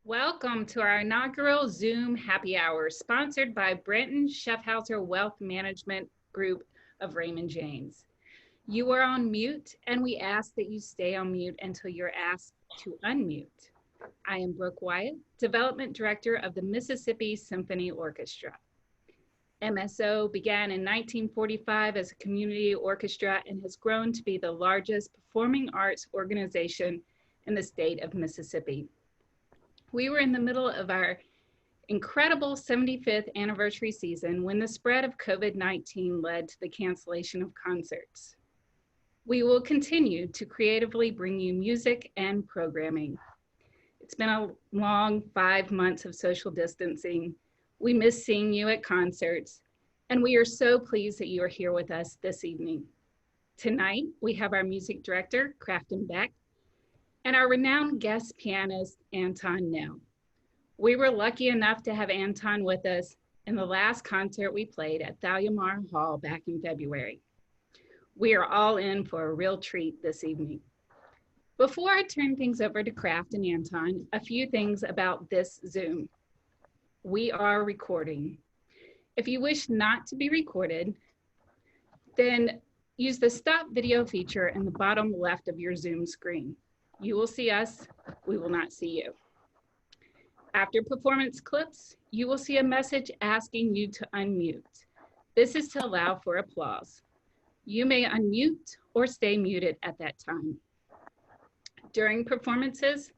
Welcome to our inaugural Zoom happy hour, sponsored by Brenton Schaffhauser Wealth Management Group of Raymond James. You are on mute, and we ask that you stay on mute until you're asked to unmute. I am Brooke Wyatt, Development Director of the Mississippi Symphony Orchestra. MSO began in 1945 as a community orchestra and has grown to be the largest performing arts organization in the state of Mississippi. We were in the middle of our incredible 75th anniversary season when the spread of COVID-19 led to the cancellation of concerts. We will continue to creatively bring you music and programming. It's been a long 5 months of social distancing. We miss seeing you at concerts, and we are so pleased that you are here with us this evening. Tonight, we have our music director, Crafton Beck, and our renowned guest pianist, Anton Nel. We were lucky enough to have Anton with us in the last concert we played at Thalhimer Hall back in February. We are all in for a real treat this evening. Before I turn things over to Kraft and Anton, a few things about this Zoom. We are recording. If you wish not to be recorded, then use the stop video feature in the bottom left of your Zoom screen. You will see us, we will not see you. After performance clips, you will see a message asking you to unmute. This is to allow for applause. You may unmute or stay muted at that time. During performances,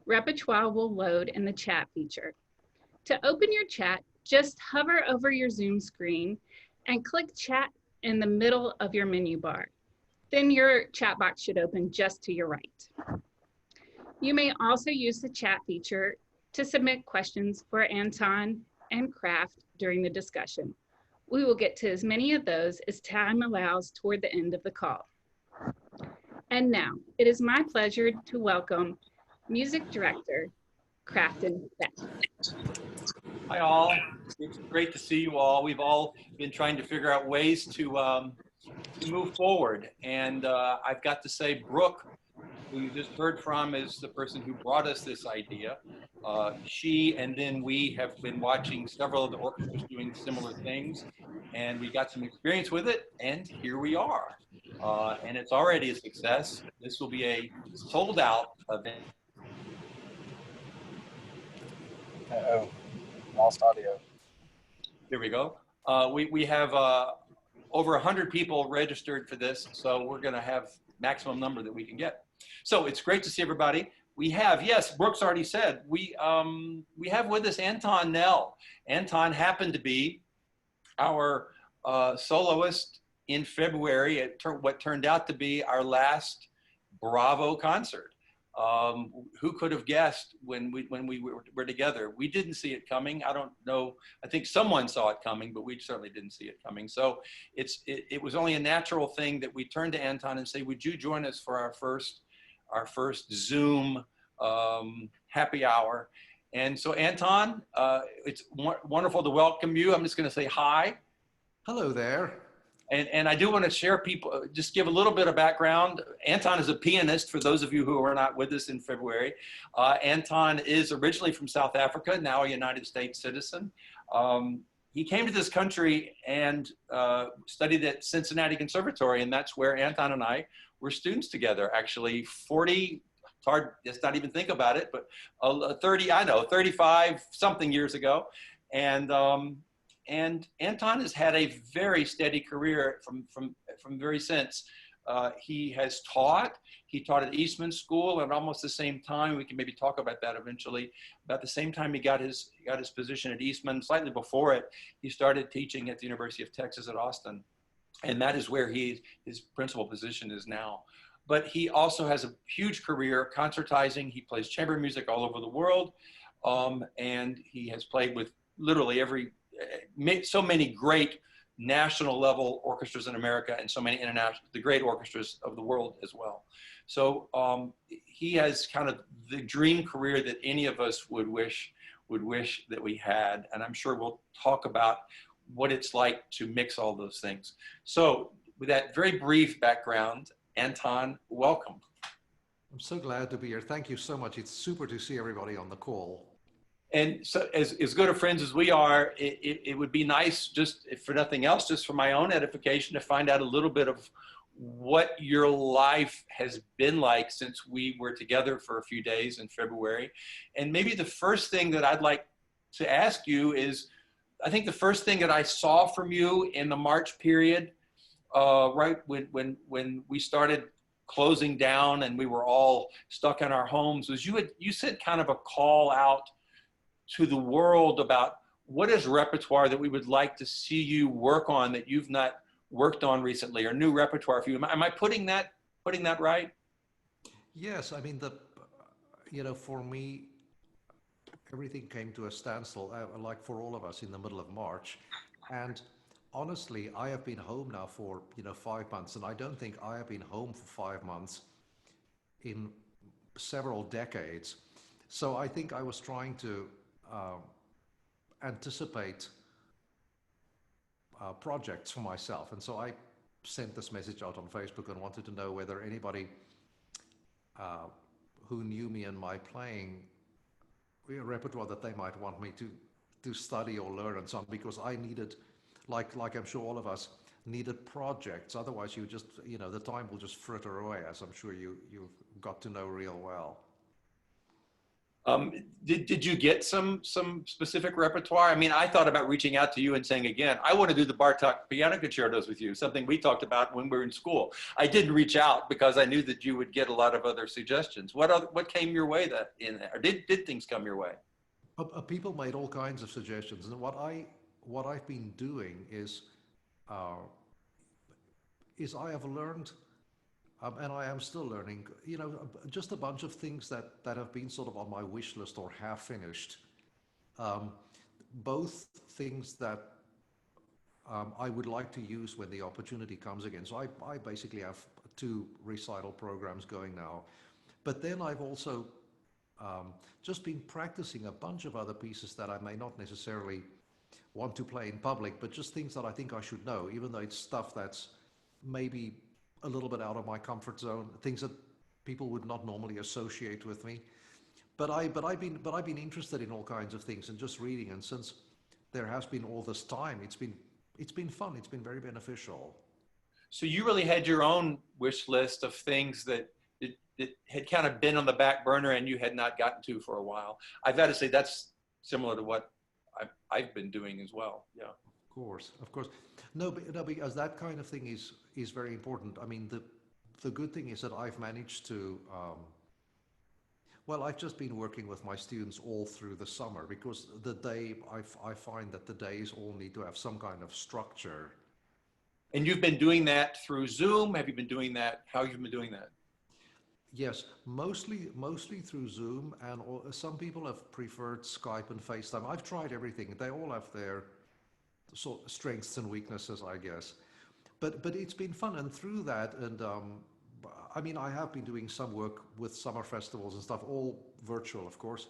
repertoire will load in the chat feature. To open your chat, just hover over your Zoom screen and click chat in the middle of your menu bar. Then your chat box should open just to your right. You may also use the chat feature to submit questions for Anton and Kraft during the discussion. We will get to as many of those as time allows toward the end of the call. And now, it is my pleasure to welcome Music Director Crafton Beck. Hi all, it's great to see you all. We've all been trying to figure out ways to move forward. And I've got to say, Brooke, who you just heard from, is the person who brought us this idea. She and then we have been watching several of the orchestras doing similar things, and we got some experience with it, and here we are. And it's already a success. This will be a sold out event. Uh-oh, lost audio. Here we go. We have over 100 people registered for this, so we're going to have maximum number that we can get. So it's great to see everybody. We have, yes, Brooks already said, we have with us Anton Nel. Anton happened to be our soloist in February at what turned out to be our last Bravo concert. Who could have guessed when we were together? We didn't see it coming. I don't know. I think someone saw it coming, but we certainly didn't see it coming. So it was only a natural thing that we turned to Anton and say, would you join us for our first Zoom happy hour? And so Anton, it's wonderful to welcome you. I'm just going to say hi. Hello there. And I do want to share people, just give a little bit of background. Anton is a pianist, for those of you who are not with us in February. Anton is originally from South Africa, now a United States citizen. He came to this country and studied at Cincinnati Conservatory, and that's where Anton and I were students together, actually 40, it's hard, just not even think about it, but 35 something years ago. And Anton has had a very steady career from very since. He has taught. He taught at Eastman School at almost the same time. We can maybe talk about that eventually. About the same time he got his position at Eastman, slightly before it, he started teaching at the University of Texas at Austin. And that is where his principal position is now. But he also has a huge career concertizing. He plays chamber music all over the world. And he has played with literally so many great national level orchestras in America and so many international, the great orchestras of the world as well. So he has kind of the dream career that any of us would wish that we had. And I'm sure we'll talk about what it's like to mix all those things. So with that very brief background, Anton, welcome. I'm so glad to be here. Thank you so much. It's super to see everybody on the call. And so as good of friends as we are, it would be nice, just if for nothing else, just for my own edification, to find out a little bit of what your life has been like since we were together for a few days in February. And maybe the first thing that I'd like to ask you is, I think the first thing that I saw from you in the March period, right when we started closing down and we were all stuck in our homes, was you said kind of a call out to the world about what is repertoire that we would like to see you work on that you've not worked on recently, or new repertoire for you. Am I putting that right? Yes, I mean, for me, everything came to a standstill, like for all of us in the middle of March. And honestly, I have been home now for, 5 months, and I don't think I have been home for 5 months in several decades. So I think I was trying to anticipate projects for myself. And so I sent this message out on Facebook and wanted to know whether anybody who knew me and my playing repertoire that they might want me to study or learn and so on, because I needed, like I'm sure all of us, needed projects. Otherwise you just, the time will just fritter away, as I'm sure you've got to know real well. Did you get some specific repertoire? I mean, I thought about reaching out to you and saying, again, I want to do the Bartok piano concertos with you, something we talked about when we were in school. I didn't reach out because I knew that you would get a lot of other suggestions. What came your way or did things come your way? People made all kinds of suggestions, and what I've been doing is I have learned, and I am still learning, just a bunch of things that have been sort of on my wish list or half finished. Both things that I would like to use when the opportunity comes again. So I basically have 2 recital programs going now. But then I've also just been practicing a bunch of other pieces that I may not necessarily want to play in public, but just things that I think I should know, even though it's stuff that's maybe a little bit out of my comfort zone, things that people would not normally associate with me. But I've been interested in all kinds of things and just reading. And since there has been all this time, it's been fun. It's been very beneficial. So you really had your own wish list of things that had kind of been on the back burner and you had not gotten to for a while. I've got to say that's similar to what I've been doing as well. Yeah. Of course. No, because that kind of thing is very important. I mean, the good thing is that I've managed to, I've just been working with my students all through the summer, because I find that the days all need to have some kind of structure. And you've been doing that through Zoom? Have you been doing that? How have you been doing that? Yes, mostly through Zoom, and some people have preferred Skype and FaceTime. I've tried everything. They all have their sort of strengths and weaknesses, I guess. But it's been fun, and through that, and I mean, I have been doing some work with summer festivals and stuff, all virtual, of course.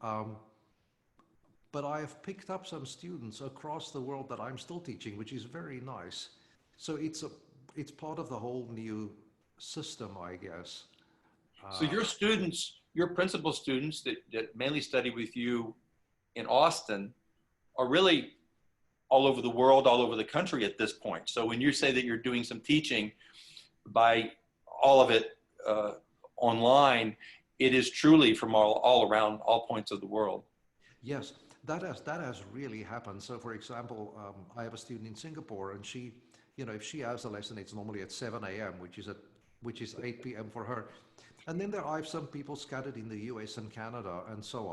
But I have picked up some students across the world that I'm still teaching, which is very nice. So it's part of the whole new system, I guess. So your students, your principal students that mainly study with you in Austin, are really all over the world, all over the country at this point. So when you say that you're doing some teaching, by all of it online, it is truly from all around, all points of the world. Yes, that has really happened. So for example, I have a student in Singapore, and she, if she has a lesson, it's normally at 7 a.m., which is 8 p.m. for her. And then I have some people scattered in the US and Canada and so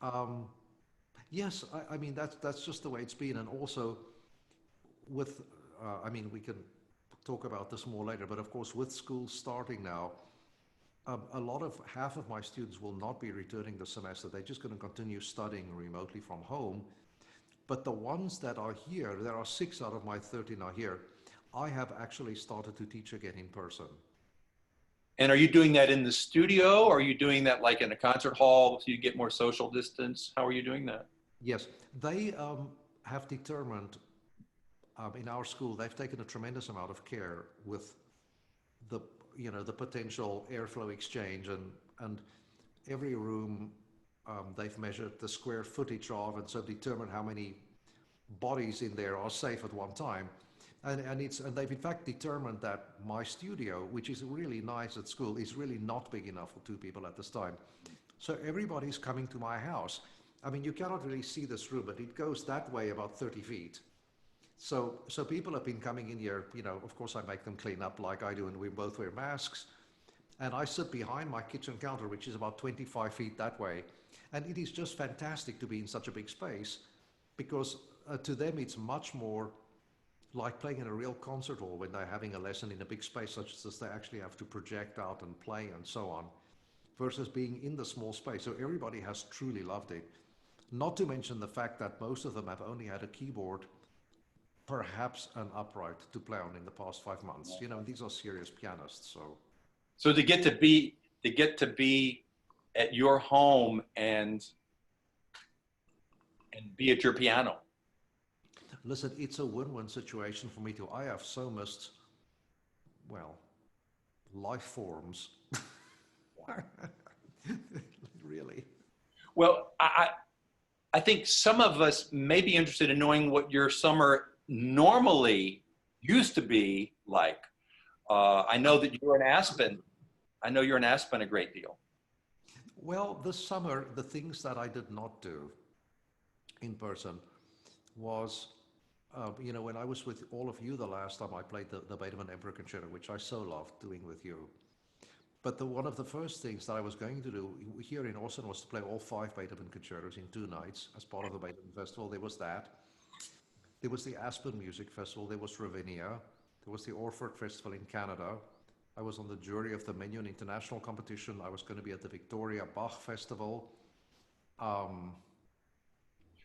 on. Yes, I mean, that's just the way it's been. And also with, I mean, we can talk about this more later, but of course, with schools starting now, half of my students will not be returning the semester. They're just going to continue studying remotely from home. But the ones that are here, there are 6 out of my 13 are here, I have actually started to teach again in person. And are you doing that in the studio, or are you doing that like in a concert hall so you get more social distance? How are you doing that? Yes, they have determined in our school, they've taken a tremendous amount of care with the potential airflow exchange, and every room they've measured the square footage of, and so determined how many bodies in there are safe at one time. And they've in fact determined that my studio, which is really nice at school, is really not big enough for 2 people at this time. So everybody's coming to my house. I mean, you cannot really see this room, but it goes that way about 30 feet. So people have been coming in here, you know, of course I make them clean up like I do, and we both wear masks. And I sit behind my kitchen counter, which is about 25 feet that way. And it is just fantastic to be in such a big space, because to them it's much more like playing in a real concert hall when they're having a lesson in a big space, such as they actually have to project out and play and so on, versus being in the small space. So everybody has truly loved it. Not to mention the fact that most of them have only had a keyboard, perhaps an upright, to play on in the past 5 months. You know, these are serious pianists. So to get to be at your home and be at your piano. Listen, it's a win-win situation for me too. I have so missed, well, life forms. Really. Well, I think some of us may be interested in knowing what your summer normally used to be like. I know that you're in Aspen. I know you're in Aspen a great deal. Well, this summer, the things that I did not do in person was, you know, when I was with all of you the last time, I played the Beethoven Emperor Concerto, which I so loved doing with you. But one of the first things that I was going to do here in Austin was to play all 5 Beethoven concertos in 2 nights as part of the Beethoven Festival. There was that. There was the Aspen Music Festival. There was Ravinia. There was the Orford Festival in Canada. I was on the jury of the Menion International Competition. I was going to be at the Victoria Bach Festival.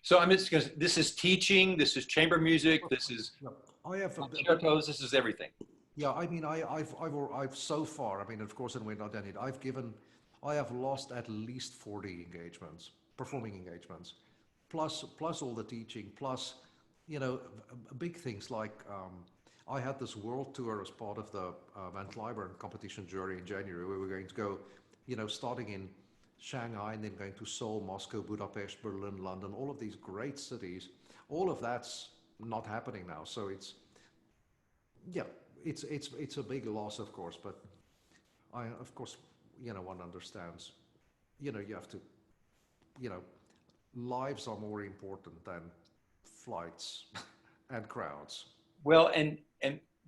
So I'm just because this is teaching, this is chamber music, this is concertos, this is everything. Yeah, I mean, I've so far, I mean, of course, and we're not done yet, I have lost at least 40 engagements, performing engagements, plus all the teaching, plus, you know, big things like, I had this world tour as part of the Van Cliburn competition jury in January, where we're going to go, you know, starting in Shanghai and then going to Seoul, Moscow, Budapest, Berlin, London, all of these great cities. All of that's not happening now. So it's, yeah, it's a big loss, of course, but of course, you know, one understands, you know, you have to, you know, lives are more important than flights and crowds. Well, and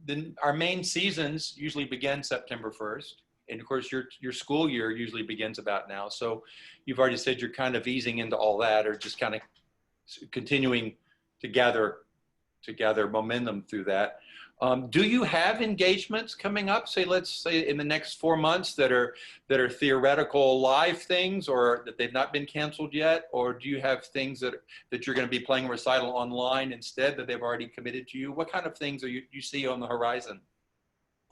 then our main seasons usually begin September 1st. And of course, your school year usually begins about now. So you've already said you're kind of easing into all that, or just kind of continuing to gather momentum through that. Do you have engagements coming up? Let's say in the next 4 months that are theoretical live things, or that they've not been canceled yet? Or do you have things that you're going to be playing recital online instead that they've already committed to you? What kind of things you see on the horizon?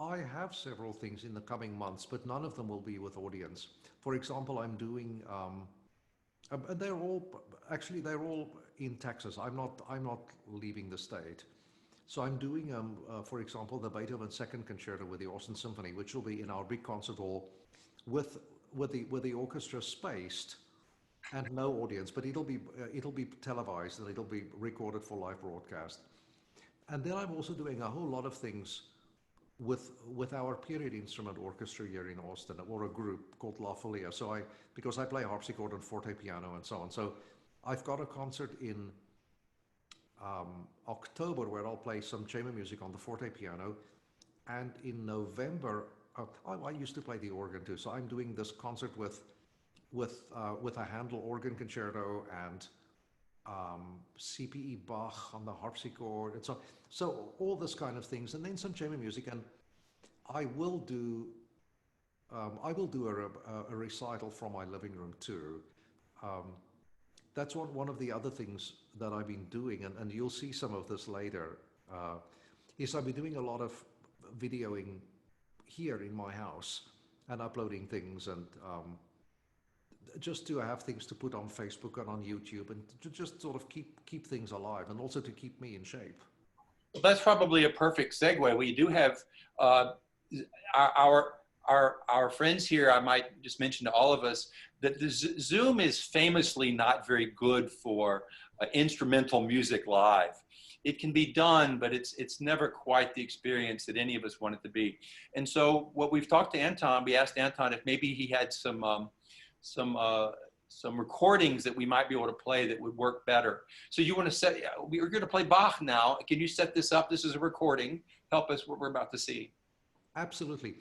I have several things in the coming months, but none of them will be with audience. For example, I'm doing, and they're all in Texas. I'm not leaving the state. So I'm doing, for example, the Beethoven Second Concerto with the Austin Symphony, which will be in our big concert hall with the orchestra spaced and no audience, but it'll be televised and it'll be recorded for live broadcast. And then I'm also doing a whole lot of things with our period instrument orchestra here in Austin, or a group called La Folia. So because I play harpsichord and forte piano and so on. So I've got a concert in October where I'll play some chamber music on the forte piano. And in November, I used to play the organ too. So I'm doing this concert with a Handel organ concerto and CPE Bach on the harpsichord, and so all this kind of things, and then some chamber music. And I will do a recital from my living room too. That's one of the other things that I've been doing, and you'll see some of this later. Is I've been doing a lot of videoing here in my house and uploading things, and just to have things to put on Facebook and on YouTube, and to just sort of keep things alive, and also to keep me in shape. Well, that's probably a perfect segue. We do have our our friends here, I might just mention to all of us that the Zoom is famously not very good for instrumental music live. It can be done, but it's never quite the experience that any of us want it to be. And so what we've talked to Anton, we asked Anton if maybe he had some recordings that we might be able to play that would work better. So you want to set, we're going to play Bach now. Can you set this up? This is a recording. Help us what we're about to see. Absolutely.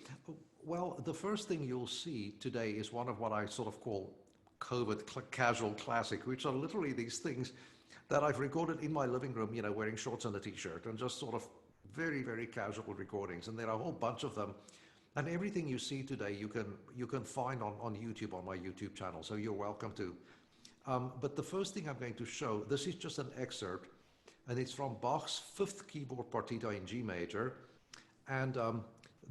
Well, the first thing you'll see today is one of what I sort of call COVID casual classic, which are literally these things that I've recorded in my living room, you know, wearing shorts and a t-shirt, and just sort of very, very casual recordings. And there are a whole bunch of them. And everything you see today, you can find on YouTube, on my YouTube channel. So you're welcome to. But the first thing I'm going to show, this is just an excerpt, and it's from Bach's Fifth Keyboard Partita in G major. And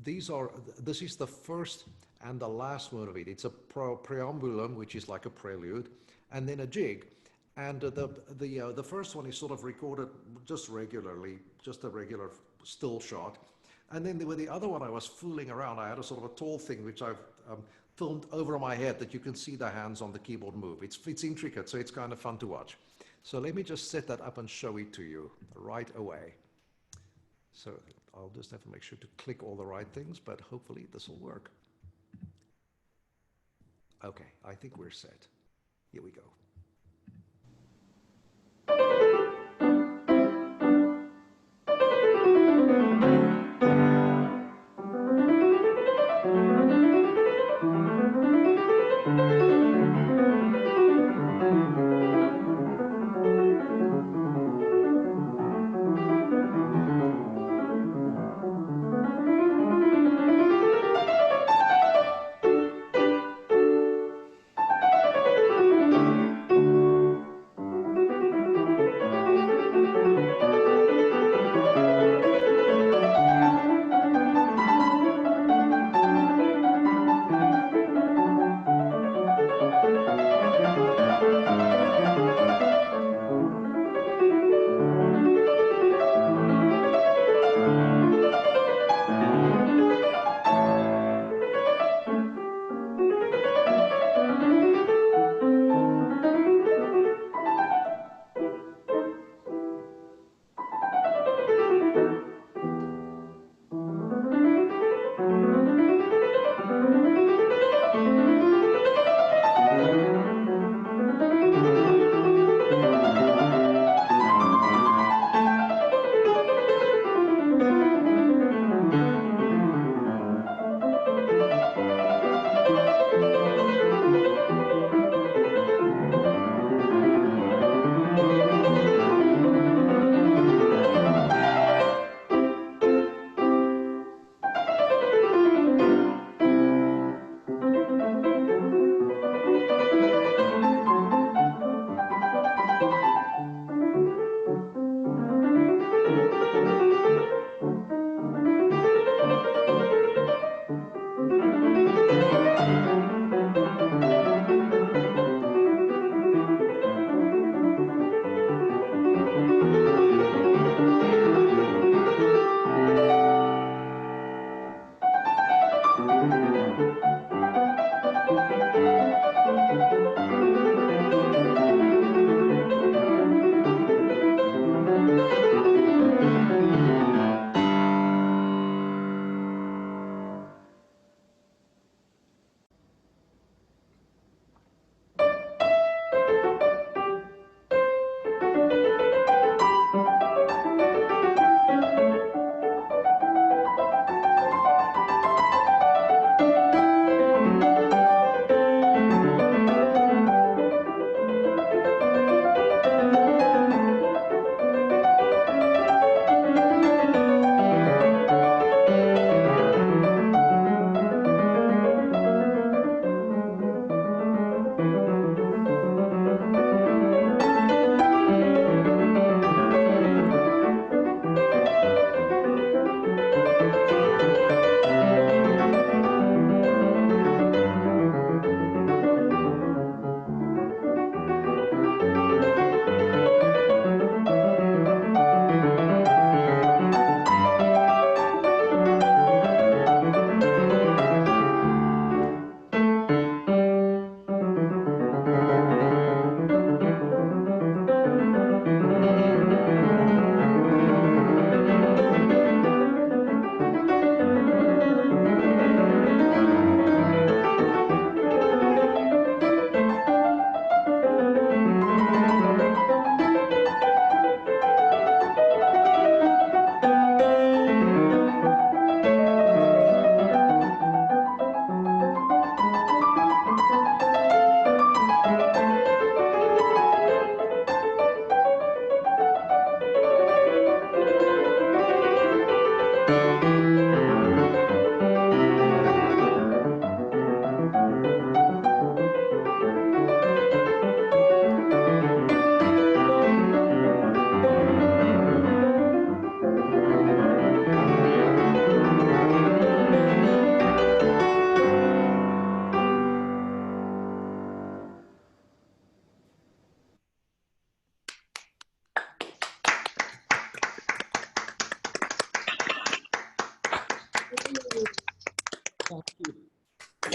this is the first and the last one of it. It's a preambulum, which is like a prelude, and then a jig. And the first one is sort of recorded just regularly, just a regular still shot. And then with the other one, I was fooling around. I had a sort of a tall thing which I've filmed over my head that you can see the hands on the keyboard move. It's intricate, so it's kind of fun to watch. So let me just set that up and show it to you right away. So I'll just have to make sure to click all the right things, but hopefully this will work. Okay, I think we're set. Here we go.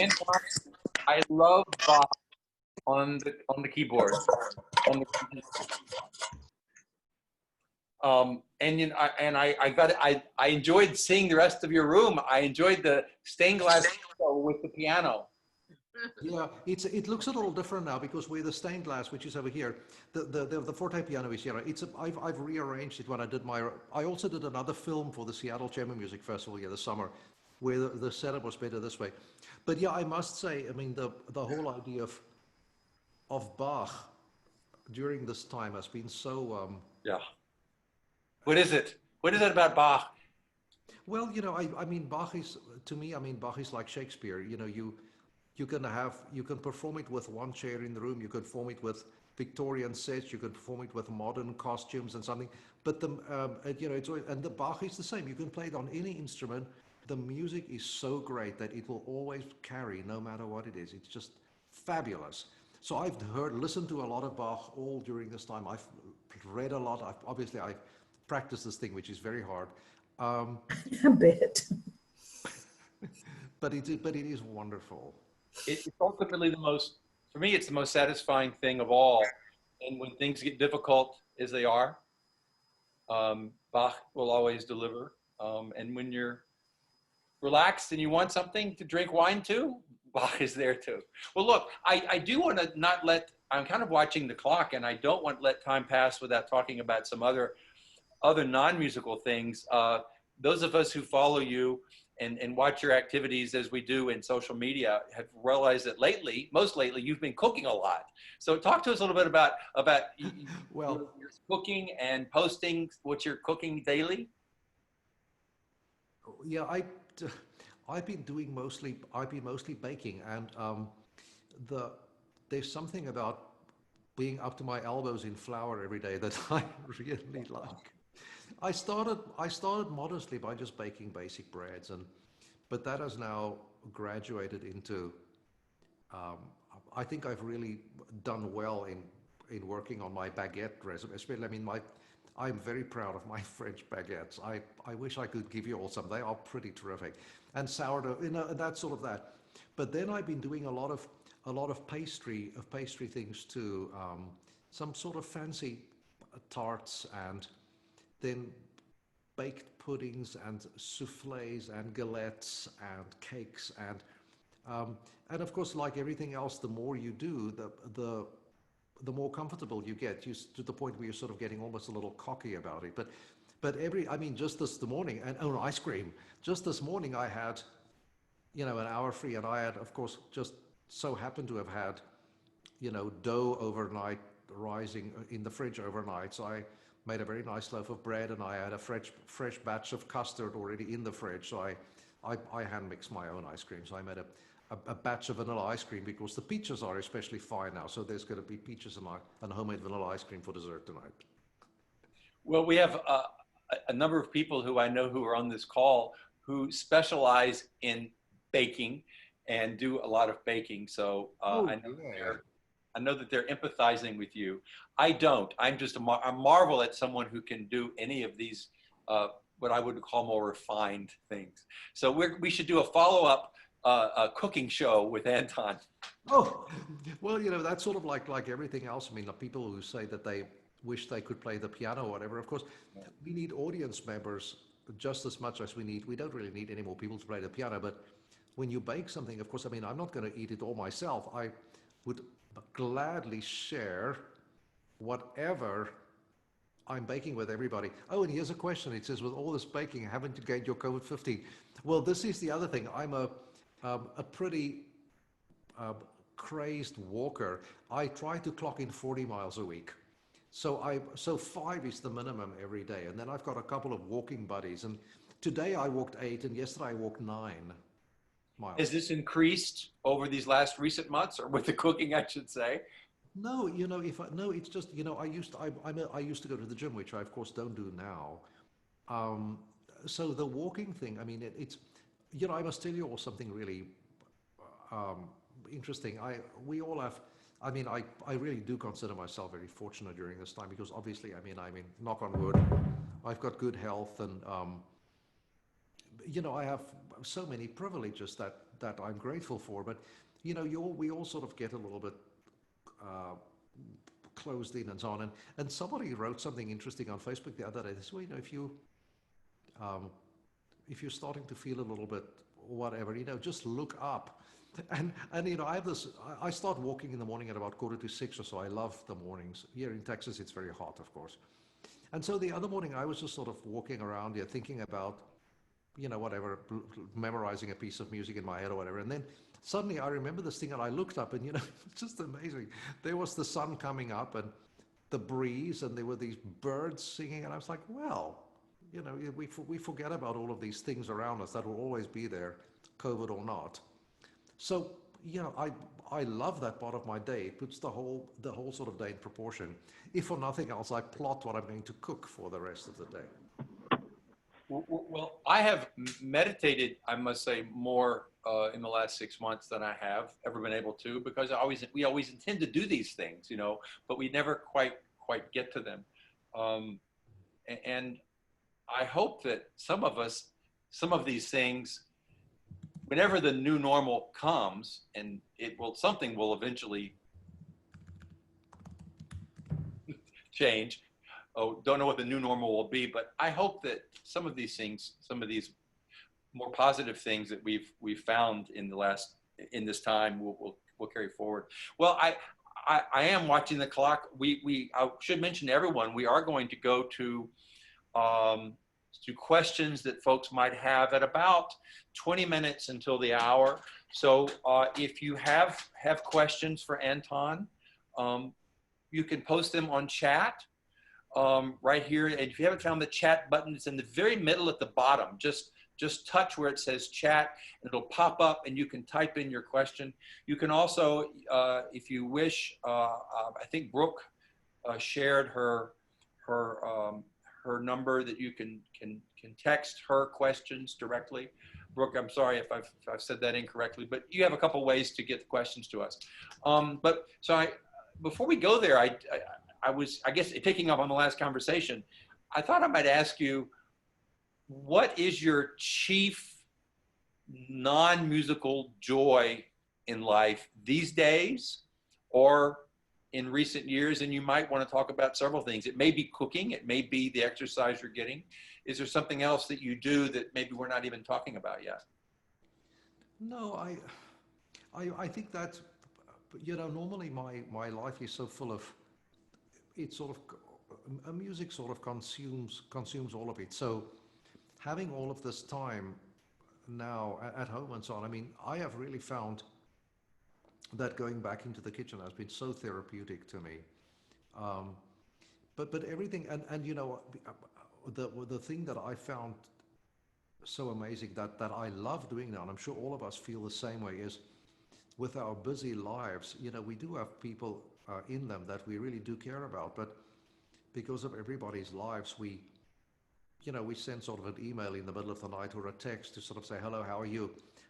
Anton, I love Bach on the keyboard. On the and you know, I enjoyed seeing the rest of your room. I enjoyed the stained glass with the piano. Yeah, it looks a little different now because with the stained glass, which is over here, the forte piano is here. I've rearranged it when I did my. I also did another film for the Seattle Chamber Music Festival this summer, where the setup was better this way. But yeah, I must say, I mean, the whole idea of Bach during this time has been so. Yeah. What is it? What is it about Bach? Well, you know, I mean, Bach is, to me, I mean, Bach is like Shakespeare. You know, you can perform it with one chair in the room. You can perform it with Victorian sets. You can perform it with modern costumes and something. But you know, it's always, and the Bach is the same. You can play it on any instrument. The music is so great that it will always carry, no matter what it is. It's just fabulous. So I've listened to a lot of Bach all during this time. I've read a lot. I've practiced this thing, which is very hard. A bit. But it is wonderful. It's ultimately for me, it's the most satisfying thing of all. And when things get difficult, as they are, Bach will always deliver. And when you're relaxed and you want something to drink wine to, Bach is there too. Well, look, I do want to not let, I'm kind of watching the clock, and I don't want to let time pass without talking about some other non-musical things. Those of us who follow you and watch your activities as we do in social media have realized that most lately, you've been cooking a lot. So talk to us a little bit about Well, your cooking and posting what you're cooking daily. yeah, I've been mostly baking, and there's something about being up to my elbows in flour every day that I really like. I started modestly by just baking basic breads, but that has now graduated into. I think I've really done well in working on my baguette recipe. Especially, I mean, I'm very proud of my French baguettes. I wish I could give you all some. They are pretty terrific, and sourdough, you know, that sort of that. But then I've been doing a lot of pastry things too. Some sort of fancy tarts, and then baked puddings and souffles and galettes and cakes, and of course, like everything else, the more you do, the more comfortable you get, to the point where you're sort of getting almost a little cocky about it. But I mean, just this morning, and ice cream. Just this morning, I had, you know, an hour free, and I had, of course, just so happened to have had, you know, dough overnight, rising in the fridge overnight. So I made a very nice loaf of bread, and I had a fresh batch of custard already in the fridge. So I hand mixed my own ice cream. So I made a batch of vanilla ice cream, because the peaches are especially fine now. So there's going to be peaches and homemade vanilla ice cream for dessert tonight. Well, we have a number of people who I know who are on this call who specialize in baking and do a lot of baking. So I know that they're empathizing with you. I don't. I'm just I marvel at someone who can do any of these, what I would call more refined things. So we should do a follow-up cooking show with Anton. Oh, well, you know, that's sort of like everything else. I mean, the people who say that they wish they could play the piano or whatever, of course, we need audience members just as much as we don't really need any more people to play the piano. But when you bake something, of course, I mean, I'm not going to eat it all myself. I would gladly share whatever I'm baking with everybody. Oh, and here's a question. It says, with all this baking, haven't you gained your COVID-15? Well, this is the other thing. I'm a pretty crazed walker. I try to clock in 40 miles a week. So 5 is the minimum every day. And then I've got a couple of walking buddies. And today I walked 8, and yesterday I walked 9 miles. Has this increased over these last recent months, or with the cooking, I should say? No, you know, it's just, you know, I used to go to the gym, which I of course don't do now. So the walking thing, I mean, it's, you know, I must tell you all something really interesting. We all have, I mean, I really do consider myself very fortunate during this time, because obviously, I mean, knock on wood, I've got good health, and I have so many privileges that I'm grateful for. But we all sort of get a little bit closed in and so on. And somebody wrote something interesting on Facebook the other day. They said, well, if you're starting to feel a little bit whatever, just look up. And I have this. I start walking in the morning at about 5:45 or so. I love the mornings. Here in Texas, it's very hot, of course. And so the other morning, I was just sort of walking around here, thinking about, whatever, memorizing a piece of music in my head or whatever. And then suddenly I remember this thing, and I looked up, and it's just amazing. There was the sun coming up, and the breeze, and there were these birds singing, and I was like, well, we forget about all of these things around us that will always be there, COVID or not. So, I love that part of my day. It puts the whole sort of day in proportion. If for nothing else, I plot what I'm going to cook for the rest of the day. Well, I have meditated, I must say, more in the last 6 months than I have ever been able to, because we always intend to do these things, but we never quite get to them. And I hope that some of these things, whenever the new normal comes, and something will eventually change. Oh, don't know what the new normal will be, but I hope that some of these things, some of these more positive things that we've found in this time will carry forward. Well, I am watching the clock. I should mention to everyone, we are going to go to questions that folks might have at about 20 minutes until the hour. So if you have questions for Anton, you can post them on chat right here. And if you haven't found the chat button, it's in the very middle at the bottom. Just touch where it says chat, and it'll pop up, and you can type in your question. You can also, if you wish, I think Brooke shared her number that you can text her questions directly. Brooke, I'm sorry if I've said that incorrectly, but you have a couple ways to get the questions to us. Before we go there, I was, I guess, picking up on the last conversation, I thought I might ask you, what is your chief non-musical joy in life these days or in recent years? And you might want to talk about several things. It may be cooking. It may be the exercise you're getting. Is there something else that you do that maybe we're not even talking about yet? No, I think that, normally my life is so full of, it sort of, music sort of consumes all of it. So having all of this time now at home and so on, I mean, I have really found that going back into the kitchen has been so therapeutic to me. But everything, and the thing that I found so amazing that I love doing now, and I'm sure all of us feel the same way, is with our busy lives, we do have people in them that we really do care about, but because of everybody's lives, we send sort of an email in the middle of the night or a text to sort of say, hello, how are you?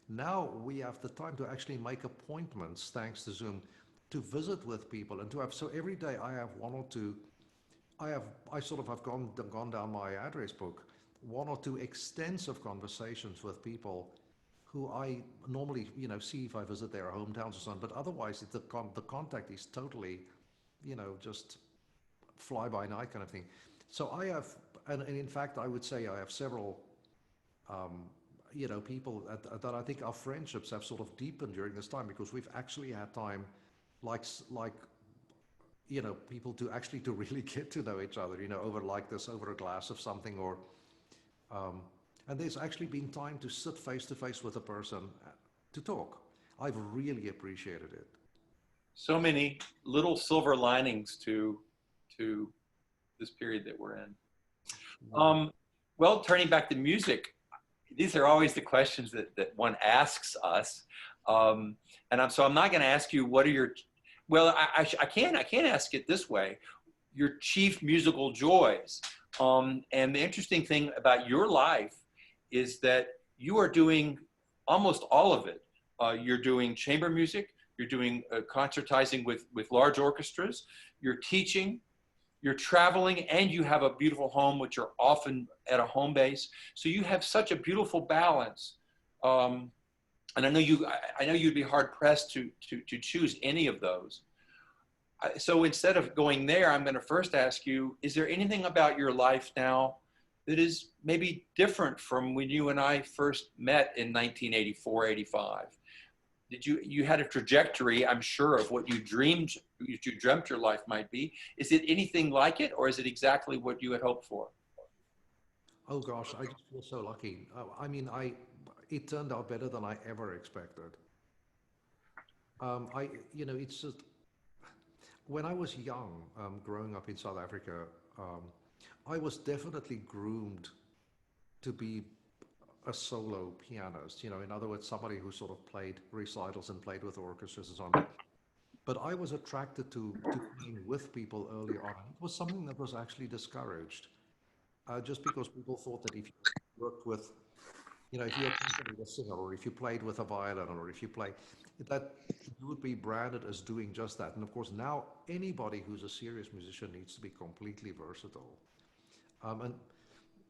Now we have the time to actually make appointments, thanks to Zoom, to visit with people and to have, so every day I have one or two, I sort of have gone down my address book, one or two extensive conversations with people who I normally, see if I visit their hometowns or something, but otherwise the contact is totally, just fly by night kind of thing. So I have, and in fact, I would say I have several, people that I think our friendships have sort of deepened during this time, because we've actually had time, like people to really get to know each other, over a glass of something, or, and there's actually been time to sit face to face with a person to talk. I've really appreciated it. So many little silver linings to this period that we're in. Well, turning back to music, these are always the questions that one asks us. So I'm not going to ask you what are your, well, I can ask it this way, your chief musical joys. And the interesting thing about your life is that you are doing almost all of it. You're doing chamber music, you're doing concertizing with large orchestras, you're teaching, you're traveling, and you have a beautiful home, which you're often at a home base. So you have such a beautiful balance. And I know you'd be hard pressed to choose any of those. So instead of going there, I'm going to first ask you, is there anything about your life now that is maybe different from when you and I first met in 1984, 85? You had a trajectory, I'm sure, of what you dreamt your life might be. Is it anything like it, or is it exactly what you had hoped for? Oh gosh, I just feel so lucky. I mean, it turned out better than I ever expected. It's just, when I was young, growing up in South Africa, I was definitely groomed to be a solo pianist. In other words, somebody who sort of played recitals and played with orchestras and so on. But I was attracted to playing with people early on. It was something that was actually discouraged, just because people thought that if you worked with, if you accompanied a singer, or if you played with a violin, or if you play, that you would be branded as doing just that. And of course, now anybody who's a serious musician needs to be completely versatile.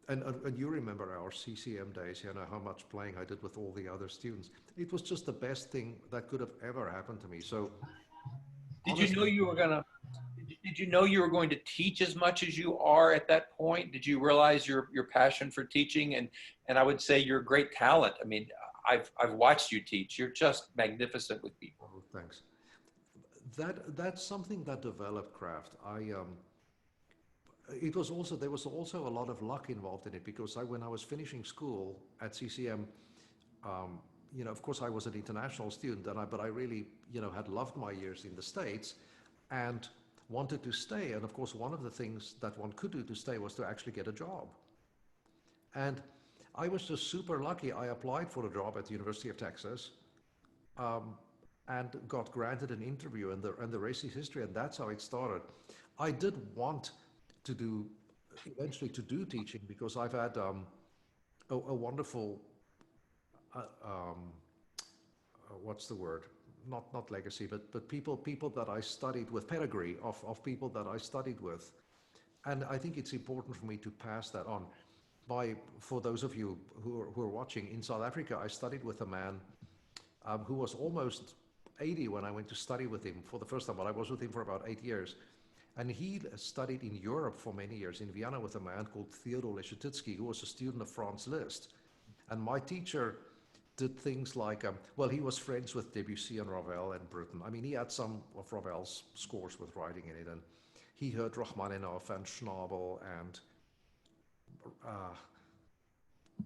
And you remember our CCM days, how much playing I did with all the other students. It was just the best thing that could have ever happened to me. So, did you know you were going to teach as much as you are at that point? Did you realize your passion for teaching and I would say your great talent? I mean, I've watched you teach. You're just magnificent with people. Oh, thanks. That's something that developed craft. There was also a lot of luck involved in it, because when I was finishing school at CCM, of course I was an international student, but I really, had loved my years in the States and wanted to stay. And of course, one of the things that one could do to stay was to actually get a job. And I was just super lucky. I applied for a job at the University of Texas, and got granted an interview, and the rest is history, and that's how it started. I did want to eventually do teaching, because I've had a wonderful, what's the word? Not legacy, but people that I studied with, pedigree of people that I studied with. And I think it's important for me to pass that on. For those of you who are watching, in South Africa, I studied with a man who was almost 80 when I went to study with him for the first time, but I was with him for about 8 years. And he studied in Europe for many years, in Vienna, with a man called Theodor Leschetitsky, who was a student of Franz Liszt. And my teacher did things like, he was friends with Debussy and Ravel and Britten. I mean, he had some of Ravel's scores with writing in it, and he heard Rachmaninoff and Schnabel and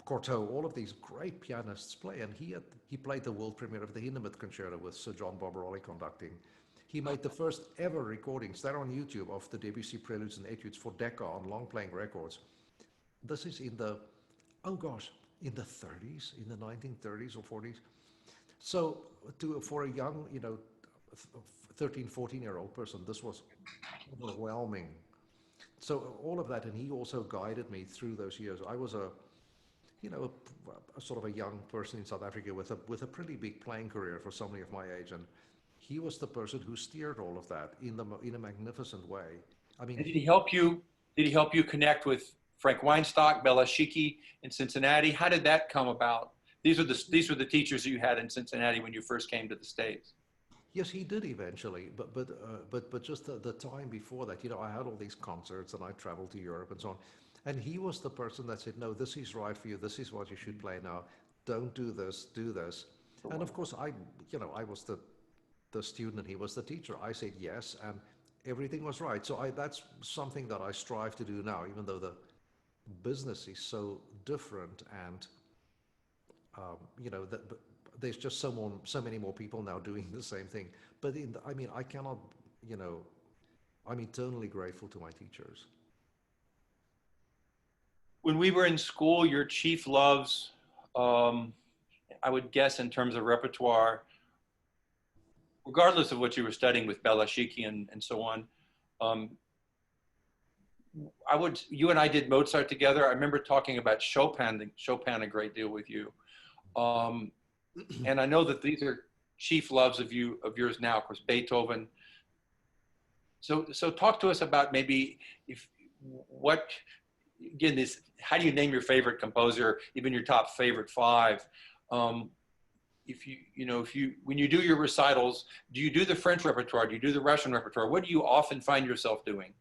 Cortot, all of these great pianists play, and he played the world premiere of the Hindemith Concerto with Sir John Barbaroli conducting. He made the first ever recordings, they're on YouTube, of the Debussy Preludes and Etudes for Decca on long-playing records. This is in the 30s, in the 1930s or 40s. So for a young, 13, 14-year-old person, this was overwhelming. So all of that, and he also guided me through those years. I was a sort of a young person in South Africa with a pretty big playing career for somebody of my age, and he was the person who steered all of that in a magnificent way. I mean, and did he help you connect with Frank Weinstock, Bela Shiki in Cincinnati? How did that come about? These were the teachers you had in Cincinnati when you first came to the States. Yes, he did eventually, but just the time before that, I had all these concerts and I traveled to Europe and so on. And he was the person that said, no, this is right for you. This is what you should play now. Don't do this, do this. And of course, I was the student and he was the teacher. I said yes, and everything was right. So that's something that I strive to do now, even though the business is so different, and there's just so many more people now doing the same thing. But I cannot, I'm eternally grateful to my teachers. When we were in school, your chief loves, I would guess in terms of repertoire, regardless of what you were studying with Bela Shiki and so on, you and I did Mozart together. I remember talking about Chopin a great deal with you. And I know that these are chief loves of yours now, of course, Beethoven. So talk to us about maybe what, again, this, how do you name your favorite composer, even your top favorite five? When you do your recitals, do you do the French repertoire? Do you do the Russian repertoire? What do you often find yourself doing?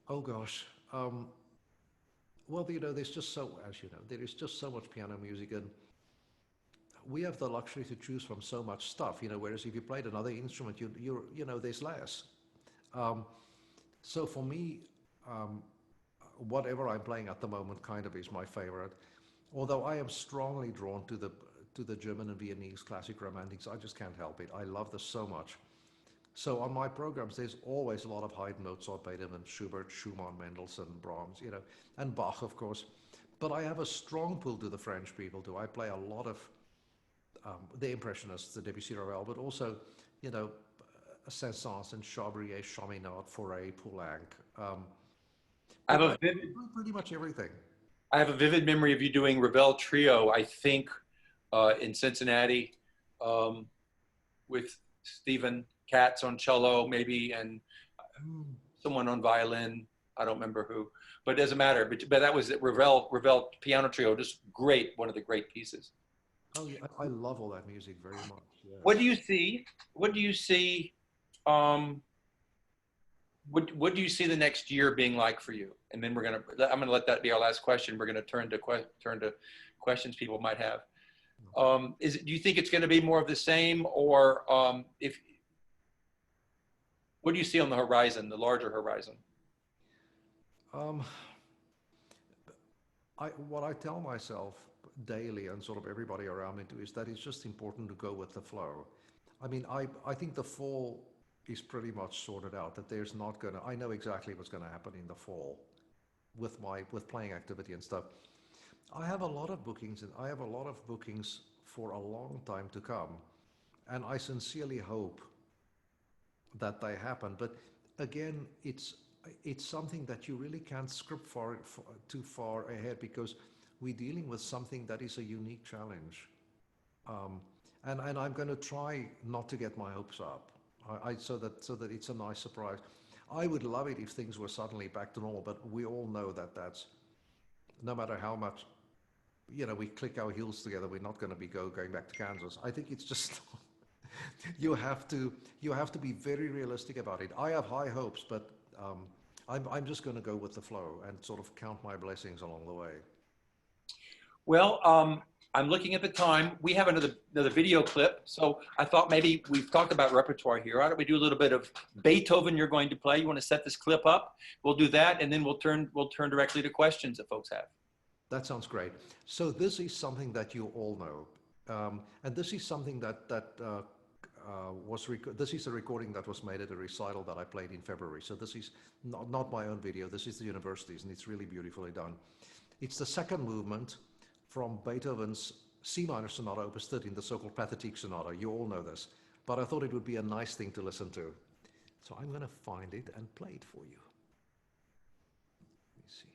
Oh gosh. Well, there's just so, as you know, there is just so much piano music, and we have the luxury to choose from so much stuff, whereas if you played another instrument, there's less. So for me, whatever I'm playing at the moment kind of is my favorite. Although I am strongly drawn to the German and Viennese classic romantics. I just can't help it. I love this so much. So on my programs, there's always a lot of Haydn, Mozart, Beethoven, Schubert, Schumann, Mendelssohn, Brahms, and Bach, of course. But I have a strong pull to the French people too. I play a lot of the Impressionists, the Debussy, Ravel, but also, Saint-Saëns and Chabrier, Chaminade, Fauré, Poulenc. I have pretty much everything. I have a vivid memory of you doing Ravel Trio, I think, in Cincinnati, with Stephen Katz on cello, maybe, and someone on violin. I don't remember who, but it doesn't matter. But that was Ravel Piano Trio, just great, one of the great pieces. Oh yeah, I love all that music very much. Yes. What do you see? What do you see? What do you see the next year being like for you? And then I'm gonna let that be our last question. We're gonna turn to questions people might have. Do you think it's going to be more of the same, or what do you see on the horizon, the larger horizon? What I tell myself daily, and sort of everybody around me too, is that it's just important to go with the flow. I mean, I think the fall is pretty much sorted out, that there's not gonna, I know exactly what's gonna happen in the fall with playing activity and stuff. I have a lot of bookings, and I have a lot of bookings for a long time to come, and I sincerely hope that they happen. But again, it's something that you really can't script too far ahead, because we're dealing with something that is a unique challenge, and I'm going to try not to get my hopes up, so that it's a nice surprise. I would love it if things were suddenly back to normal, but we all know that that's, no matter how much we click our heels together, we're not going to be going back to Kansas. I think it's just you have to be very realistic about it. I have high hopes, but I'm just going to go with the flow and sort of count my blessings along the way. Well, I'm looking at the time. We have another video clip, so I thought maybe we've talked about repertoire here. Why don't we do a little bit of Beethoven you're going to play? You want to set this clip up? We'll do that, and then we'll turn directly to questions that folks have. That sounds great. So this is something that you all know, and this is something that this is a recording that was made at a recital that I played in February. So this is not my own video. This is the university's, and it's really beautifully done. It's the second movement from Beethoven's C minor sonata, opus 13, the so-called Pathetique sonata. You all know this, but I thought it would be a nice thing to listen to. So I'm going to find it and play it for you. Let me see.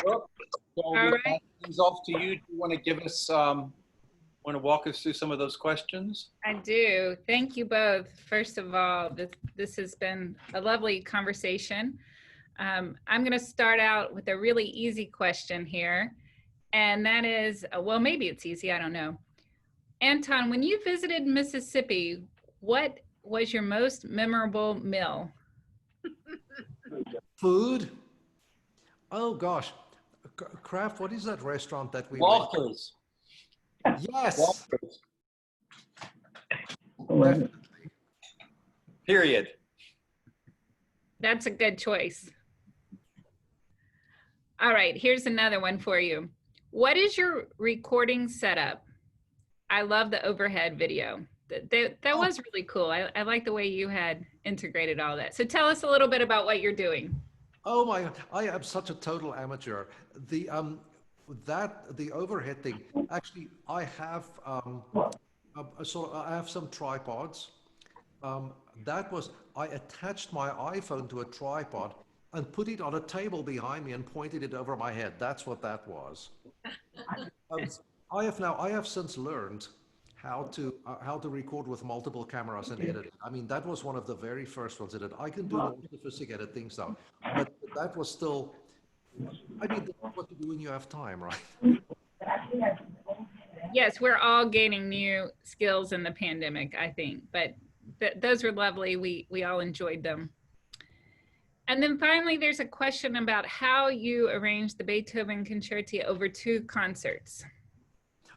Brooke, so All we'll right. pass things off to you. Do you want to give us, want to walk us through some of those questions? I do. Thank you both. First of all, this has been a lovely conversation. I'm going to start out with a really easy question here. And that is, well, maybe it's easy. I don't know. Anton, when you visited Mississippi, what was your most memorable meal? Food? Oh gosh. Kraft, what is that restaurant that we Walters. went? Yes. Walters. Definitely. Period. That's a good choice. All right, here's another one for you. What is your recording setup? I love the overhead video. That was really cool. I like the way you had integrated all that. So tell us a little bit about what you're doing. Oh my God, I am such a total amateur. The overhead thing. Actually, I have I have some tripods. I attached my iPhone to a tripod and put it on a table behind me and pointed it over my head. That's what that was. I have since learned how to record with multiple cameras and editing. I mean, that was one of the very first ones I did. I can do more sophisticated things now, but that was still, I mean, that's what you do when you have time, right? Yes, we're all gaining new skills in the pandemic, I think, but those were lovely. We all enjoyed them. And then finally, there's a question about how you arranged the Beethoven Concerti over 2 concerts.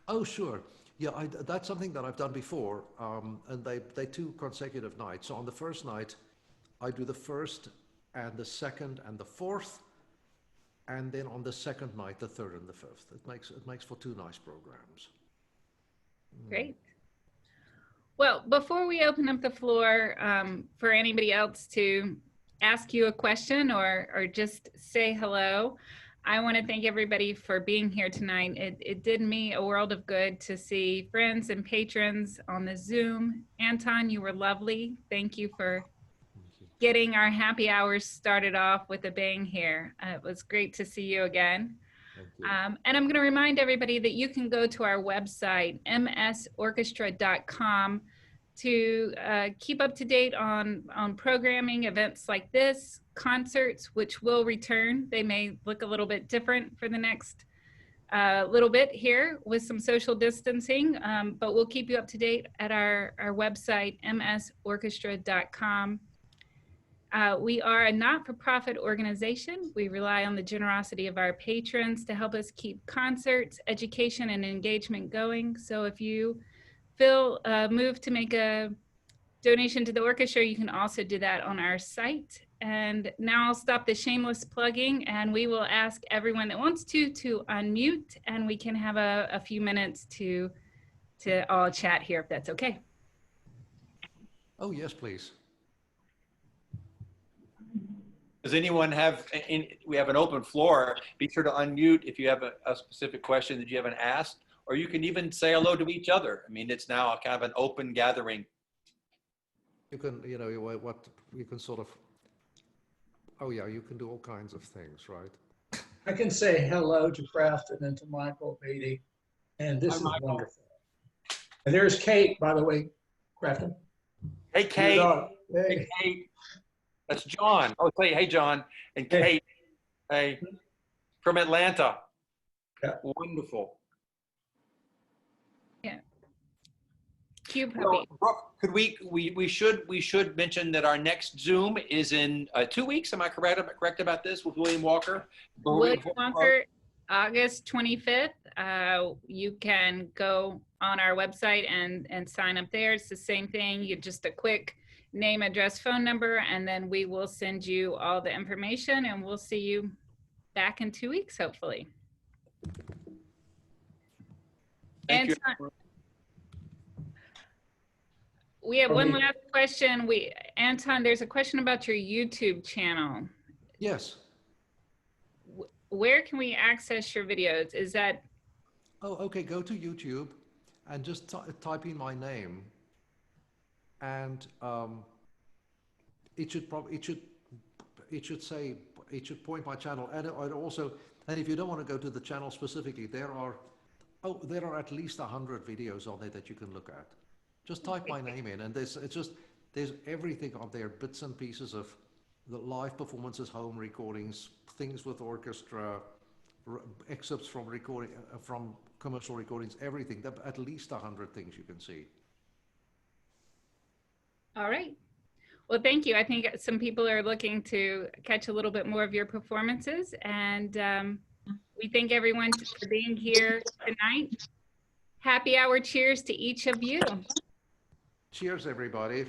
Oh, sure. Yeah, that's something that I've done before, and they 2 consecutive nights. So on the first night, I do the first and the second and the fourth, and then on the second night, the third and the fifth. It makes for 2 nice programs. Great. Well, before we open up the floor for anybody else to ask you a question or just say hello, I want to thank everybody for being here tonight. It did me a world of good to see friends and patrons on the Zoom. Anton, you were lovely. Thank you for getting our happy hours started off with a bang here. It was great to see you again. And I'm going to remind everybody that you can go to our website, msorchestra.com, to keep up to date on programming, events like this, concerts, which will return. They may look a little bit different for the next little bit here with some social distancing, but we'll keep you up to date at our website, msorchestra.com. We are a not-for-profit organization. We rely on the generosity of our patrons to help us keep concerts, education, and engagement going. So if you feel moved to make a donation to the orchestra, you can also do that on our site. And now I'll stop the shameless plugging, and we will ask everyone that wants to unmute, and we can have a few minutes to all chat here, if that's okay. Oh, yes, please. Does anyone have, we have an open floor. Be sure to unmute if you have a specific question that you haven't asked, or you can even say hello to each other. I mean, it's now a kind of an open gathering. You can, you know, what you can sort of, oh yeah, you can do all kinds of things, right? I can say hello to Crafton and to Michael Beatty, and this Hi, is Michael. wonderful. And there's Kate, by the way, Crafton. Hey, Kate. Hey. Hey, Kate. That's John. Oh, say, hey, John. And Kate. Hey, from Atlanta. Yeah. Wonderful. Yeah. Cue puppy. Well, Brooke, could we should mention that our next Zoom is in 2 weeks. Am I correct about this with William Walker? William Walker, August 25th. You can go on our website and sign up there. It's the same thing. You just a quick name, address, phone number, and then we will send you all the information, and we'll see you back in 2 weeks, hopefully. Thank you. We have one last question. Anton, there's a question about your YouTube channel. Yes. Where can we access your videos? Is that? Oh, okay. Go to YouTube and just type in my name, and it should say it should point my channel. And I'd also, and if you don't want to go to the channel specifically, there are at least 100 videos on there that you can look at. Just type my name in, and there's everything on there, bits and pieces of the live performances, home recordings, things with orchestra, excerpts from recording, from commercial recordings, everything. There are at least 100 things you can see. All right. Well, thank you. I think some people are looking to catch a little bit more of your performances, and we thank everyone for being here tonight. Happy hour cheers to each of you. Cheers, everybody.